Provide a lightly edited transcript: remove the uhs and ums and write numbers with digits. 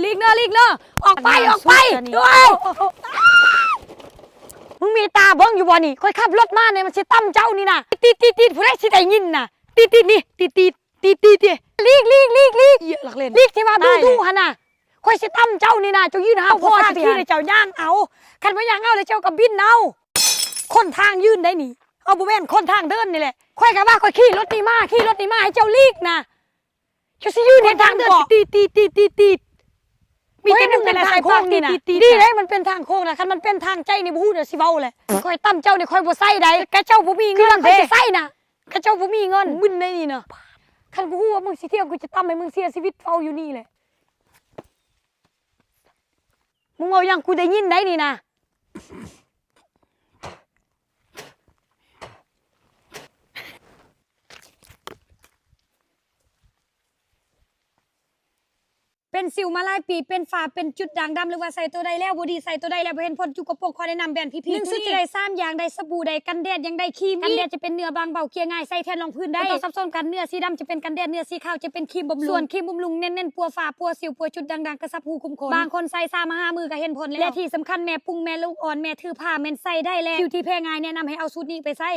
ลีกเนอะออกไปด้วยมึงมีตาเบิ้งอยู่บ่นี่ค่อยขับรถมาเนี่ยมันสิตั้มเจ้านี่นะตีผู้ใดสิได้ยินน่ะตีนี่ตีลีกเยอะหลักเล่นลีกที่มาดูฮะน่ะค่อยสิตั้มเจ้านี่นะเจ้ายืนหาพ่อสิที่เจ้าย่างเอาคันว่าย่างเอาเลยเจ้ากับบินเอาคนทางยืนได้นี่เอาบุเวนคนทางเดินนี่แหละค่อยกับว่าค่อยขี่รถนี่มาให้เจ้าลีกนะเจ้าสิยืนเห็นทางเดินตีมีแต่มึงเป็นทางโค้งนี่นะดีเลยมันเป็นทางโค้งนะคันมันเป็นทางใจนี่บู๊เดี๋ยวสิเว้าเลยค่อยตั้มเจ้านี่ค่อยบ่ใส่ได้กะเจ้าบ่มีเงินค่อยสิใส่น่ะกะเจ้าบ่มีเงินมึนได้นี่เนาะคันกูฮู้ว่ามึงสิเที่ยวกูจะตั้มให้มึงเสียชีวิตเฝ้าอยู่นี่แหละมึงเอาอย่างกูได้ยินได้นี่นะเป็นสิวมาหลายปีเป็นฝ้าเป็นจุดด่างดำหรือว่าใส่ตัวใดแล้วบ่ดีใส่ตัวใดแล้วบ่เห็นผลจุกกระปกขอแนะนำแบรนด์พี่ๆซึ่งจะได้3อย่างได้สบู่ได้กันแดดยังได้ครีมกันแดดจะเป็นเนื้อบางเบาเกลี่ยง่ายใส่แทนรองพื้นได้ต้องซับซ้อนกันเนื้อสีดำจะเป็นกันแดดเนื้อสีขาวจะเป็นครีมบำรุงส่วนครีมบำรุงเน้นๆปัวฝ้าปัวสิวปัวจุดด่างๆกระซับหูคุมขนบางคนใส่3-5 มือก็เห็นผลแล้วและที่สำคัญแม่ปุงแม่ลูกอ่อนแม่ถือผ้าแม่นใส่ได้แล้วผิวที่แพ้ง่ายแนะนำให้เอาสูตรนี้ไปใส่